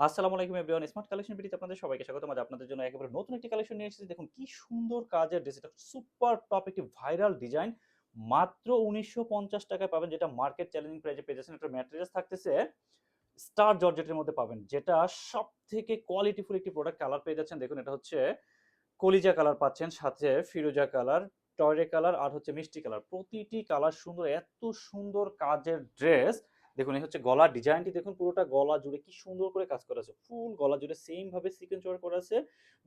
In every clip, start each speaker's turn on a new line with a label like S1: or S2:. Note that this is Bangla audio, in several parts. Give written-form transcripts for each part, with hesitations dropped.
S1: আসসালামু আলাইকুম এভরিওয়ান, স্মার্ট কালেকশন ভিডিওতে আপনাদের সবাইকে স্বাগতম। আজ আপনাদের জন্য একেবারে নতুন একটি কালেকশন নিয়ে এসেছি। দেখুন কি সুন্দর কাজের ড্রেস, এটা সুপার টপ একটি ভাইরাল ডিজাইন। মাত্র ১৯৫০ টাকায় পাবেন, যেটা মার্কেট চ্যালেঞ্জিং প্রাইসে পেয়ে যাচ্ছেন। এটা ম্যাটেরিয়ালস থাকতেছে স্টার জর্জেটের মধ্যে পাবেন, যেটা সবথেকে কোয়ালিটিফুল একটি প্রোডাক্ট। কালার পেয়ে যাচ্ছেন, দেখুন এটা হচ্ছে কলিজা কালার পাচ্ছেন, সাথে ফিরোজা কালার, টয়রে কালার আর হচ্ছে মিষ্টি কালার। প্রতিটি কালার সুন্দর, এত সুন্দর কাজের ড্রেস। দেখুন এই হচ্ছে গলার ডিজাইনটি, দেখুন পুরোটা গলা জুড়ে কি সুন্দর করে কাজ করা আছে। ফুল গলা জুড়ে সেম ভাবে সিকোয়েন্স ওয়ার্ক করা আছে।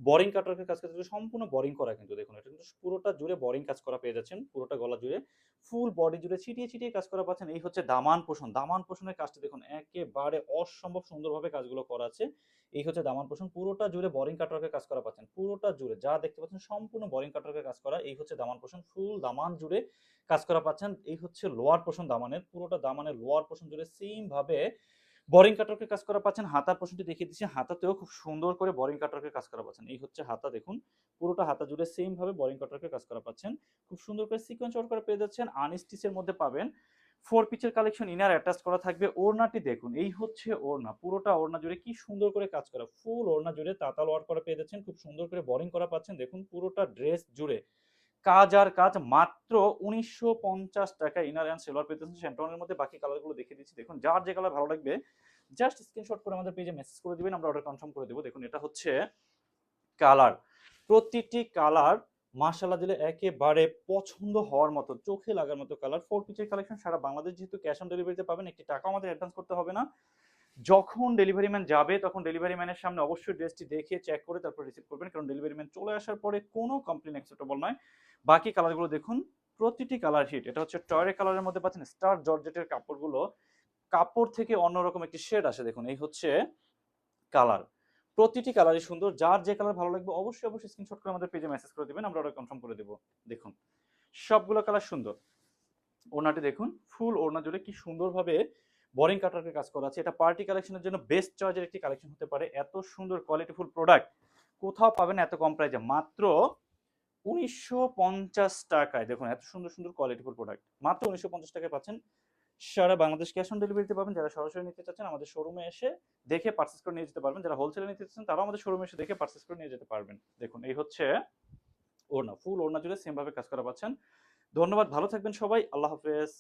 S1: বোরিং কাটওয়ার্কের কাজ করা আছে, সম্পূর্ণ বোরিং করা কিন্তু। দেখুন এটা কিন্তু পুরোটা জুড়ে বোরিং কাজ করা পেয়ে যাচ্ছেন। পুরোটা গলা জুড়ে ফুল বডি জুড়ে ছিটিয়ে ছিটিয়ে কাজ করা পাচ্ছেন। এই হচ্ছে দামান পোষণ, দামান পোষণের কাজটা দেখুন একেবারে অসম্ভব সুন্দরভাবে কাজগুলো করা আছে। এই হচ্ছে দামান পোষণ, পুরোটা জুড়ে বোরিং কাটওয়ার্কের কাজ করা পাচ্ছেন। পুরোটা জুড়ে যা দেখতে পাচ্ছেন সম্পূর্ণ বোরিং কাটওয়ার্কের কাজ করা। এই হচ্ছে দামান পোষণ, ফুল দামান জুড়ে কাজ করা পাচ্ছেন। এই হচ্ছে লোয়ার পোষণ দামানের, পুরোটা দামানের লোয়ার পোষণ জুড়ে সেম ভাবে বোরিং কাটওয়ার্কের কাজ করা পাচ্ছেন। হাতার পোষণটি দেখিয়ে দিচ্ছি, হাতাতেও খুব সুন্দর করে বোরিং কাটওয়ার্কের কাজ করা পাচ্ছেন। এই হচ্ছে হাতা, দেখুন পুরোটা হাতা জুড়ে সেম ভাবে বোরিং কাটওয়ার্কের কাজ করা পাচ্ছেন। খুব সুন্দর করে সিকোয়েন্স ওয়ার্ক করা পেয়ে যাচ্ছেন। আনস্টিচের মধ্যে পাবেন। ফোর পিচের কালেকশন, ইনার অ্যাটাচ করা থাকবে। ওড়নাটি দেখুন, এই হচ্ছে ওড়না, পুরোটা ওড়না জুড়ে কি সুন্দর করে কাজ করা। ফুল ওড়না জুড়ে তাতাল ওয়ার্ক করা পেয়ে যাচ্ছেন। খুব সুন্দর করে বোরিং করা পাচ্ছেন। দেখুন পুরোটা ড্রেস জুড়ে কাজ আর কাজ। মাত্র ১৯৫০ টাকায় ইনার অ্যান্ড সেলোয়ার পেয়ে যাচ্ছেন শ্যান্টনের মধ্যে। বাকি কালারগুলো দেখিয়ে দিচ্ছি। দেখুন যার যে কালার ভালো লাগবে জাস্ট স্ক্রিনশট করে আমাদের পেজে মেসেজ করে দিবেন, আমরা অর্ডার কনফার্ম করে দেবো। দেখুন এটা হচ্ছে কালার, প্রতিটি কালার মাশাআল্লাহ দিলে একেবারে পছন্দ হওয়ার মতো, চোখে লাগার মতো কালার। ফোর পিচের কালেকশন, সারা বাংলাদেশ যেহেতু ক্যাশ অন ডেলিভারিতে পাবেন, একটি টাকাও আমাদের অ্যাডভান্স করতে হবে না। যখন ডেলিভারি ম্যান যাবে তখন ডেলিভারি ম্যানের সামনে অবশ্যই ড্রেসটি দেখে চেক করে তারপর রিসিভ করবেন, কারণ ডেলিভারি ম্যান চলে আসার পরে কোনো কমপ্লেন অ্যাকসেপ্টেবল নয়। বাকি কালারগুলো দেখুন, প্রতিটি কালার হিট। এটা হচ্ছে টয়রে কালারের মধ্যে পাচ্ছেন স্টার জর্জেটের কাপড়গুলো, কাপড় থেকে অন্যরকম একটি শেড আসে। দেখুন এই হচ্ছে কালার, প্রতিটি কালারই সুন্দর। যার যে কালার ভালো লাগবে অবশ্যই অবশ্যই স্ক্রিনশট করে আমাদের পেজে মেসেজ করে দিবেন, আমরা অর্ডার কনফার্ম করে দেবো। দেখুন সবগুলো কালার সুন্দর। ওড়নাটি দেখুন, ফুল ওড়না জুড়ে কি সুন্দরভাবে বোরিং কাটারের কাজ করা আছে। এটা পার্টি কালেকশনের জন্য বেস্ট চয়েসের একটি কালেকশন হতে পারে। এত সুন্দর কোয়ালিটিফুল প্রোডাক্ট কোথাও পাবেন এত কম প্রাইসে, মাত্র ১৯৫০ টাকায়। দেখুন এত সুন্দর সুন্দর কোয়ালিটিফুল প্রোডাক্ট মাত্র ১৯৫০ টাকায় পাচ্ছেন। সারা বাংলাদেশ ক্যাশ অন ডেলিভারিতে পাবেন। যারা সরাসরি নিতে চাচ্ছেন আমাদের শোরুমে এসে দেখে পারচেজ করে নিয়ে যেতে পারবেন। যারা হোলসেলে নিতে চাচ্ছেন তারাও আমাদের শোরুমে এসে দেখে পারচেজ করে নিয়ে যেতে পারবেন। দেখুন এই হচ্ছে ওড়না, ফুল ওড়না জুড়ে সেম ভাবে কাজ করা পাচ্ছেন। ধন্যবাদ, ভালো থাকবেন সবাই, আল্লাহ হাফেজ।